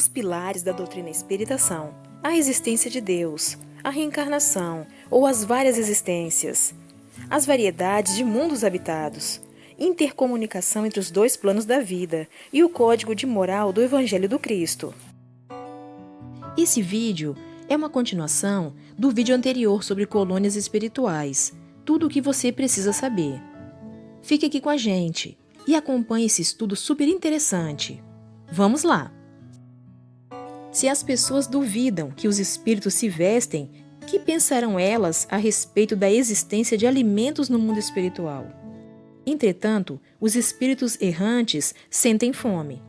os pilares da doutrina espírita são a existência de Deus, a reencarnação ou as várias existências, as variedades de mundos habitados, intercomunicação entre os dois planos da vida e o código de moral do Evangelho do Cristo. Esse vídeo é uma continuação do vídeo anterior sobre colônias espirituais, tudo o que você precisa saber. Fique aqui com a gente e acompanhe esse estudo super interessante. Vamos lá! Se as pessoas duvidam que os espíritos se vestem, que pensarão elas a respeito da existência de alimentos no mundo espiritual? Entretanto, os espíritos errantes sentem fome.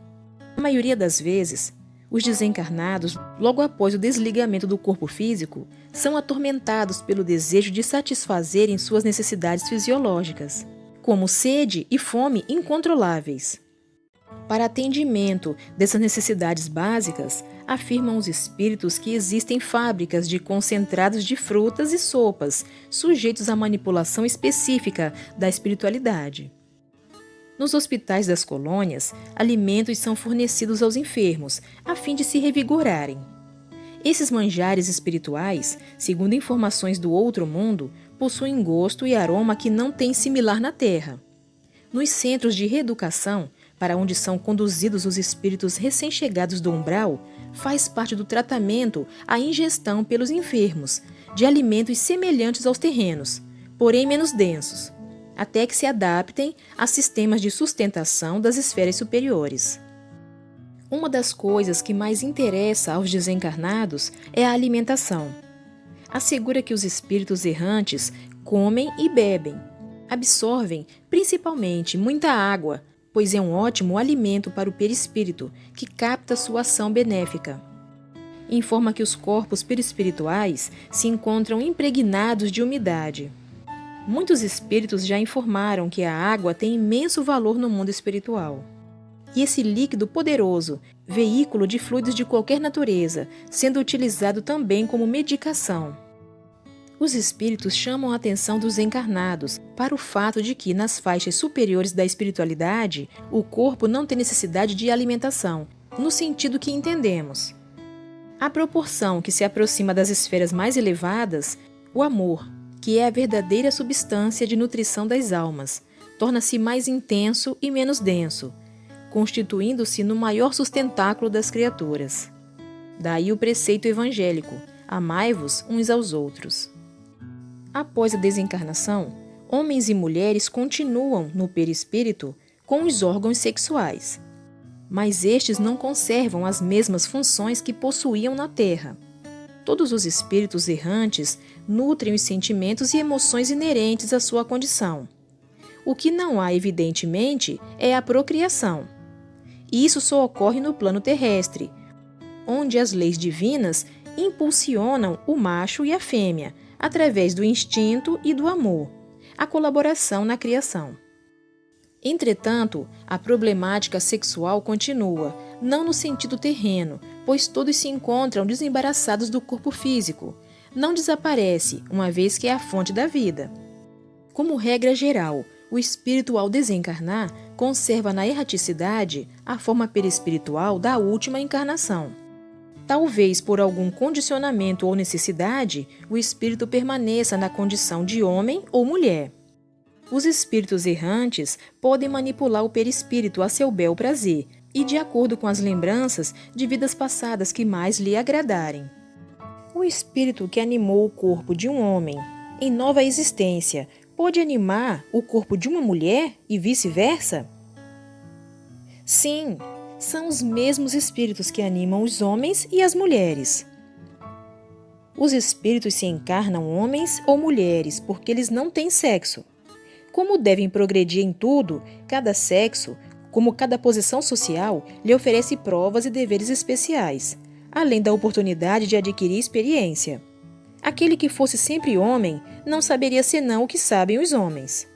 Na maioria das vezes, os desencarnados, logo após o desligamento do corpo físico, são atormentados pelo desejo de satisfazerem suas necessidades fisiológicas, como sede e fome incontroláveis. Para atendimento dessas necessidades básicas, afirmam os espíritos que existem fábricas de concentrados de frutas e sopas, sujeitos à manipulação específica da espiritualidade. Nos hospitais das colônias, alimentos são fornecidos aos enfermos, a fim de se revigorarem. Esses manjares espirituais, segundo informações do outro mundo, possuem gosto e aroma que não tem similar na Terra. Nos centros de reeducação, para onde são conduzidos os espíritos recém-chegados do umbral, faz parte do tratamento a ingestão pelos enfermos de alimentos semelhantes aos terrenos, porém menos densos, até que se adaptem a sistemas de sustentação das esferas superiores. Uma das coisas que mais interessa aos desencarnados é a alimentação. Assegura que os espíritos errantes comem e bebem, absorvem principalmente muita água, pois é um ótimo alimento para o perispírito, que capta sua ação benéfica. Informa que os corpos perispirituais se encontram impregnados de umidade. Muitos espíritos já informaram que a água tem imenso valor no mundo espiritual. E esse líquido poderoso, veículo de fluidos de qualquer natureza, sendo utilizado também como medicação. Os espíritos chamam a atenção dos encarnados para o fato de que, nas faixas superiores da espiritualidade, o corpo não tem necessidade de alimentação, no sentido que entendemos. À proporção que se aproxima das esferas mais elevadas, o amor, que é a verdadeira substância de nutrição das almas, torna-se mais intenso e menos denso, constituindo-se no maior sustentáculo das criaturas. Daí o preceito evangélico: amai-vos uns aos outros. Após a desencarnação, homens e mulheres continuam no perispírito com os órgãos sexuais, mas estes não conservam as mesmas funções que possuíam na Terra. Todos os espíritos errantes nutrem os sentimentos e emoções inerentes à sua condição. O que não há, evidentemente, é a procriação. E isso só ocorre no plano terrestre, onde as leis divinas impulsionam o macho e a fêmea, através do instinto e do amor, a colaboração na criação. Entretanto, a problemática sexual continua, não no sentido terreno, pois todos se encontram desembaraçados do corpo físico. Não desaparece, uma vez que é a fonte da vida. Como regra geral, o espírito, ao desencarnar, conserva na erraticidade a forma perispiritual da última encarnação. Talvez por algum condicionamento ou necessidade, o espírito permaneça na condição de homem ou mulher. Os espíritos errantes podem manipular o perispírito a seu bel prazer e de acordo com as lembranças de vidas passadas que mais lhe agradarem. O espírito que animou o corpo de um homem em nova existência pode animar o corpo de uma mulher e vice-versa? Sim, são os mesmos espíritos que animam os homens e as mulheres. Os espíritos se encarnam homens ou mulheres porque eles não têm sexo. Como devem progredir em tudo, cada sexo, como cada posição social, lhe oferece provas e deveres especiais, além da oportunidade de adquirir experiência. Aquele que fosse sempre homem não saberia senão o que sabem os homens.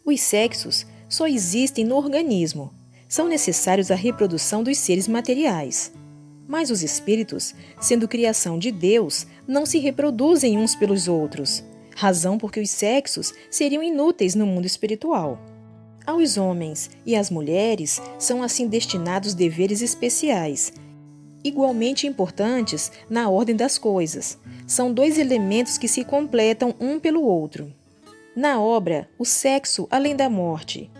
Os sexos só existem no organismo. São necessários à reprodução dos seres materiais. Mas os espíritos, sendo criação de Deus, não se reproduzem uns pelos outros, razão porque os sexos seriam inúteis no mundo espiritual. Aos homens e às mulheres são assim destinados deveres especiais, igualmente importantes na ordem das coisas. São dois elementos que se completam um pelo outro. Na obra O Sexo Além da Morte,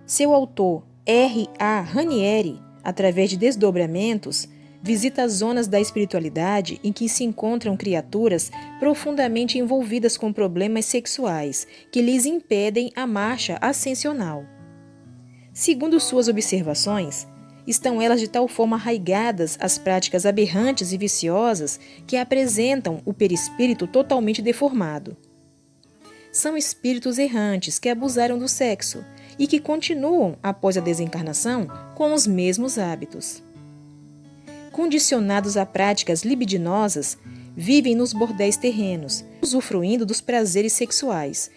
seu autor, R.A. Ranieri, através de desdobramentos, visita as zonas da espiritualidade em que se encontram criaturas profundamente envolvidas com problemas sexuais que lhes impedem a marcha ascensional. Segundo suas observações, estão elas de tal forma arraigadas às práticas aberrantes e viciosas que apresentam o perispírito totalmente deformado. São espíritos errantes que abusaram do sexo e que continuam, após a desencarnação, com os mesmos hábitos. Condicionados a práticas libidinosas, vivem nos bordéis terrenos, usufruindo dos prazeres sexuais,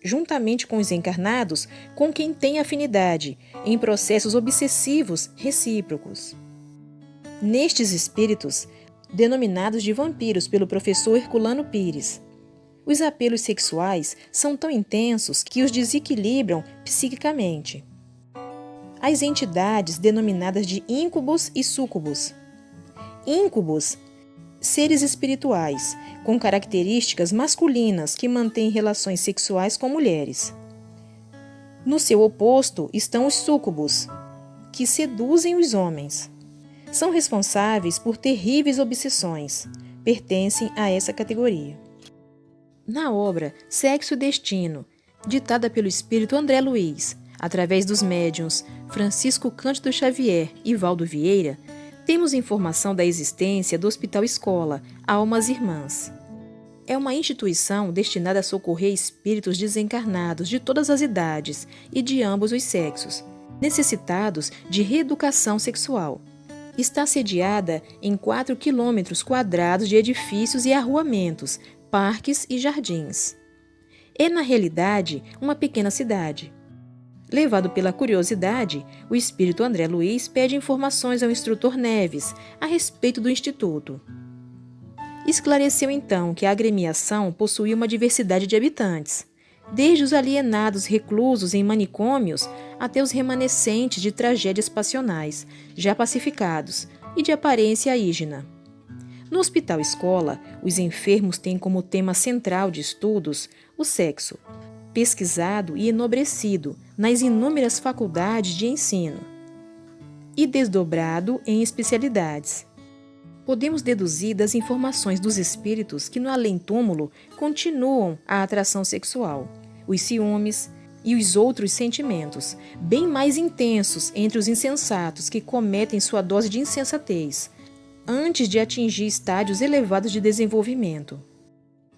juntamente com os encarnados com quem tem afinidade, em processos obsessivos recíprocos. Nestes espíritos, denominados de vampiros pelo professor Herculano Pires, os apelos sexuais são tão intensos que os desequilibram psiquicamente. As entidades denominadas de íncubos e súcubos. Íncubos, seres espirituais, com características masculinas que mantêm relações sexuais com mulheres. No seu oposto estão os súcubos, que seduzem os homens. São responsáveis por terríveis obsessões, pertencem a essa categoria. Na obra Sexo e Destino, ditada pelo espírito André Luiz, através dos médiuns Francisco Cândido Xavier e Valdo Vieira, temos informação da existência do Hospital Escola Almas Irmãs. É uma instituição destinada a socorrer espíritos desencarnados de todas as idades e de ambos os sexos, necessitados de reeducação sexual. Está sediada em 4 km² de edifícios e arruamentos, parques e jardins. É, na realidade, uma pequena cidade. Levado pela curiosidade, o espírito André Luiz pede informações ao instrutor Neves a respeito do instituto. Esclareceu então que a agremiação possuía uma diversidade de habitantes, desde os alienados reclusos em manicômios até os remanescentes de tragédias passionais, já pacificados e de aparência ígena. No Hospital Escola, os enfermos têm como tema central de estudos o sexo, pesquisado e enobrecido nas inúmeras faculdades de ensino, e desdobrado em especialidades. Podemos deduzir das informações dos espíritos que no além-túmulo continuam a atração sexual, os ciúmes e os outros sentimentos, bem mais intensos entre os insensatos que cometem sua dose de insensatez, antes de atingir estádios elevados de desenvolvimento.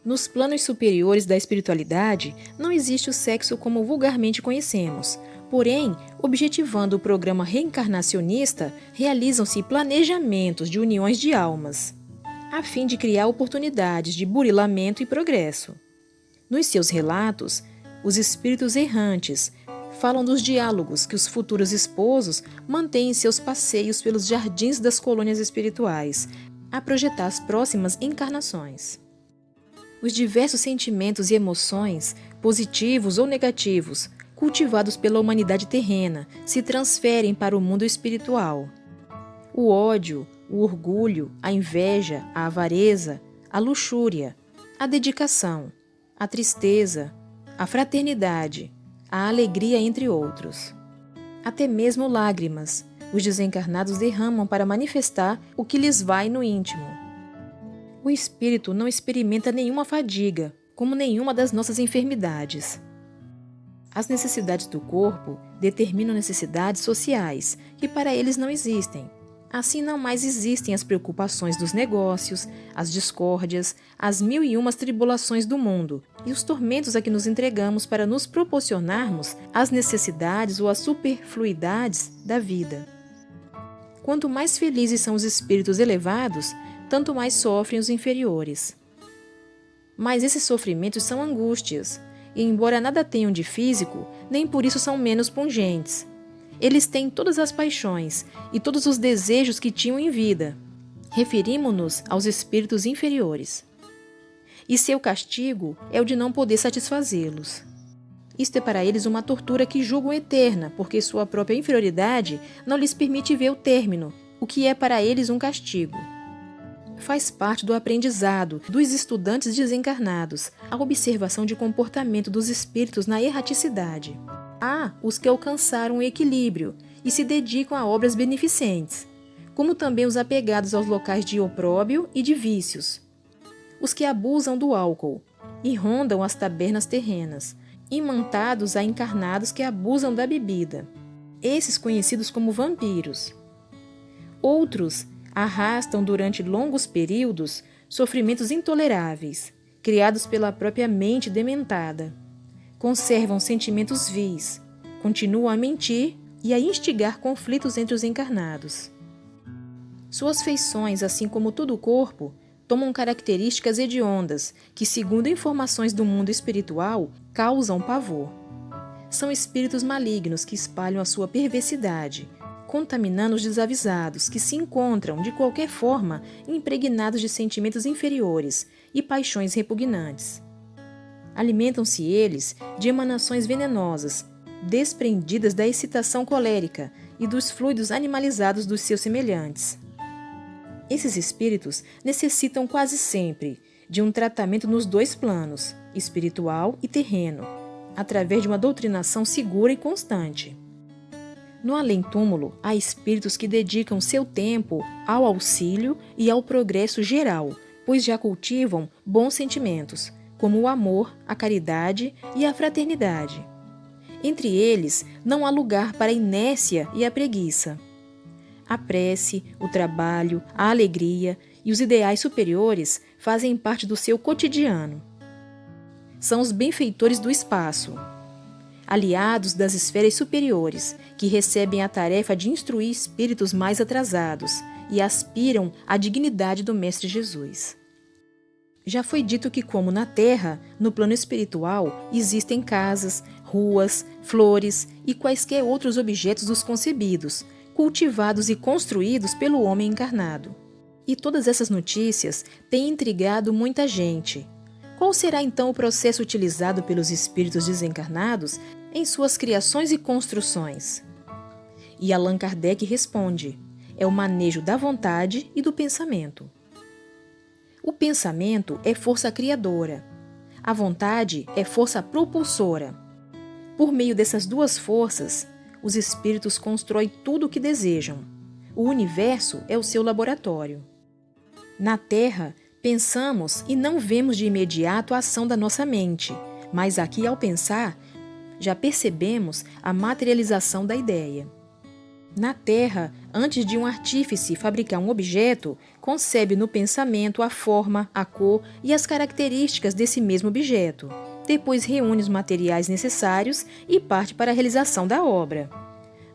Nos planos superiores da espiritualidade, não existe o sexo como vulgarmente conhecemos. Porém, objetivando o programa reencarnacionista, realizam-se planejamentos de uniões de almas, a fim de criar oportunidades de burilamento e progresso. Nos seus relatos, os espíritos errantes falam dos diálogos que os futuros esposos mantêm em seus passeios pelos jardins das colônias espirituais, a projetar as próximas encarnações. Os diversos sentimentos e emoções, positivos ou negativos, cultivados pela humanidade terrena, se transferem para o mundo espiritual. O ódio, o orgulho, a inveja, a avareza, a luxúria, a dedicação, a tristeza, a fraternidade, a alegria, entre outros. Até mesmo lágrimas, os desencarnados derramam para manifestar o que lhes vai no íntimo. O espírito não experimenta nenhuma fadiga, como nenhuma das nossas enfermidades. As necessidades do corpo determinam necessidades sociais, que para eles não existem. Assim não mais existem as preocupações dos negócios, as discórdias, as 1001 tribulações do mundo e os tormentos a que nos entregamos para nos proporcionarmos as necessidades ou as superfluidades da vida. Quanto mais felizes são os espíritos elevados, tanto mais sofrem os inferiores. Mas esses sofrimentos são angústias, e embora nada tenham de físico, nem por isso são menos pungentes. Eles têm todas as paixões e todos os desejos que tinham em vida. Referimo-nos aos espíritos inferiores. E seu castigo é o de não poder satisfazê-los. Isto é para eles uma tortura que julgam eterna, porque sua própria inferioridade não lhes permite ver o término o que é para eles um castigo. Faz parte do aprendizado dos estudantes desencarnados a observação de comportamento dos espíritos na erraticidade. Há os que alcançaram o equilíbrio e se dedicam a obras beneficentes, como também os apegados aos locais de opróbrio e de vícios. Os que abusam do álcool e rondam as tabernas terrenas, imantados a encarnados que abusam da bebida, esses conhecidos como vampiros. Outros arrastam durante longos períodos sofrimentos intoleráveis, criados pela própria mente dementada. Conservam sentimentos vis, continuam a mentir e a instigar conflitos entre os encarnados. Suas feições, assim como todo o corpo, tomam características hediondas que, segundo informações do mundo espiritual, causam pavor. São espíritos malignos que espalham a sua perversidade, contaminando os desavisados que se encontram, de qualquer forma, impregnados de sentimentos inferiores e paixões repugnantes. Alimentam-se eles de emanações venenosas, desprendidas da excitação colérica e dos fluidos animalizados dos seus semelhantes. Esses espíritos necessitam quase sempre de um tratamento nos dois planos, espiritual e terreno, através de uma doutrinação segura e constante. No além-túmulo, há espíritos que dedicam seu tempo ao auxílio e ao progresso geral, pois já cultivam bons sentimentos, como o amor, a caridade e a fraternidade. Entre eles, não há lugar para a inércia e a preguiça. A prece, o trabalho, a alegria e os ideais superiores fazem parte do seu cotidiano. São os benfeitores do espaço, aliados das esferas superiores, que recebem a tarefa de instruir espíritos mais atrasados e aspiram à dignidade do Mestre Jesus. Já foi dito que, como na Terra, no plano espiritual, existem casas, ruas, flores e quaisquer outros objetos dos concebidos, cultivados e construídos pelo homem encarnado. E todas essas notícias têm intrigado muita gente. Qual será então o processo utilizado pelos espíritos desencarnados em suas criações e construções? E Allan Kardec responde: é o manejo da vontade e do pensamento. O pensamento é força criadora. A vontade é força propulsora. Por meio dessas duas forças, os espíritos constroem tudo o que desejam. O universo é o seu laboratório. Na Terra, pensamos e não vemos de imediato a ação da nossa mente, mas aqui, ao pensar, já percebemos a materialização da ideia. Na Terra, antes de um artífice fabricar um objeto, concebe no pensamento a forma, a cor e as características desse mesmo objeto. Depois reúne os materiais necessários e parte para a realização da obra.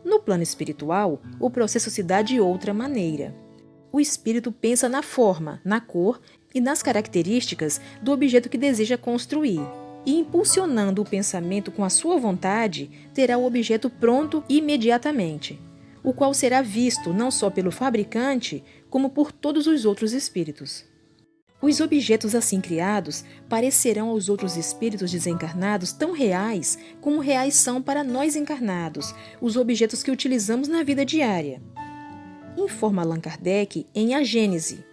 No plano espiritual, o processo se dá de outra maneira. O espírito pensa na forma, na cor e nas características do objeto que deseja construir. E, impulsionando o pensamento com a sua vontade, terá o objeto pronto imediatamente, o qual será visto não só pelo fabricante, como por todos os outros espíritos. Os objetos assim criados parecerão aos outros espíritos desencarnados tão reais como reais são para nós encarnados, os objetos que utilizamos na vida diária. Informa Allan Kardec em A Gênese.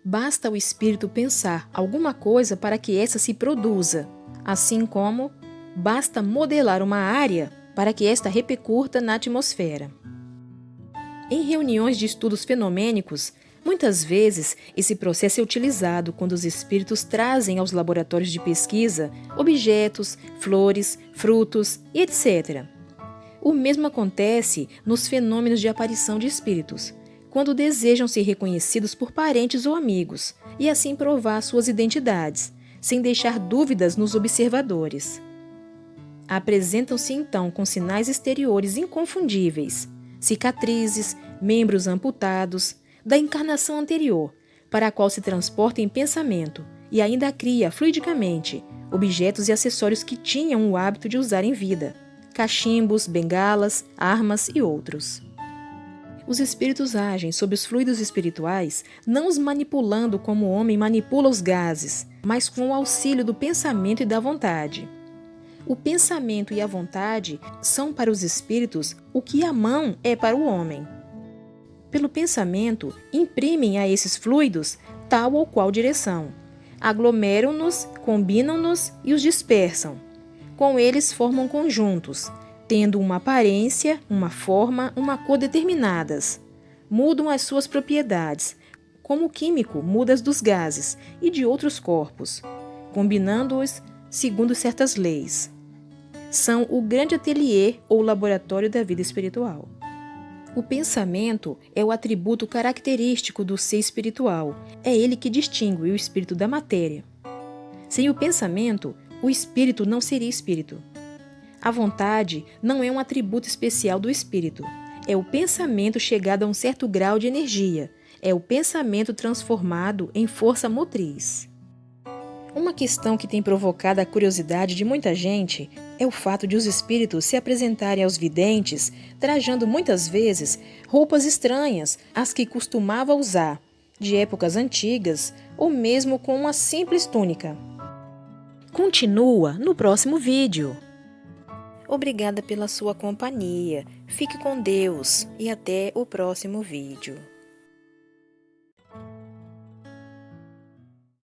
Basta o espírito pensar alguma coisa para que essa se produza, assim como basta modelar uma área para que esta repercuta na atmosfera. Em reuniões de estudos fenomênicos, muitas vezes esse processo é utilizado quando os espíritos trazem aos laboratórios de pesquisa objetos, flores, frutos e etc. O mesmo acontece nos fenômenos de aparição de espíritos, quando desejam ser reconhecidos por parentes ou amigos e assim provar suas identidades, sem deixar dúvidas nos observadores. Apresentam-se então com sinais exteriores inconfundíveis, cicatrizes, membros amputados, da encarnação anterior, para a qual se transporta em pensamento e ainda cria fluidicamente objetos e acessórios que tinham o hábito de usar em vida, cachimbos, bengalas, armas e outros. Os espíritos agem sob os fluidos espirituais, não os manipulando como o homem manipula os gases, mas com o auxílio do pensamento e da vontade. O pensamento e a vontade são para os espíritos o que a mão é para o homem. pelo pensamento, imprimem a esses fluidos tal ou qual direção. Aglomeram-nos, combinam-nos e os dispersam. Com eles formam conjuntos, tendo uma aparência, uma forma, uma cor determinadas. Mudam as suas propriedades, como o químico muda as dos gases e de outros corpos, combinando-os segundo certas leis. São o grande ateliê ou laboratório da vida espiritual. O pensamento é o atributo característico do ser espiritual. É ele que distingue o espírito da matéria. Sem o pensamento, o espírito não seria espírito. A vontade não é um atributo especial do espírito. É o pensamento chegado a um certo grau de energia. É o pensamento transformado em força motriz. Uma questão que tem provocado a curiosidade de muita gente é o fato de os espíritos se apresentarem aos videntes trajando muitas vezes roupas estranhas às que costumava usar, de épocas antigas, ou mesmo com uma simples túnica. Continua no próximo vídeo. Obrigada pela sua companhia. Fique com Deus e até o próximo vídeo.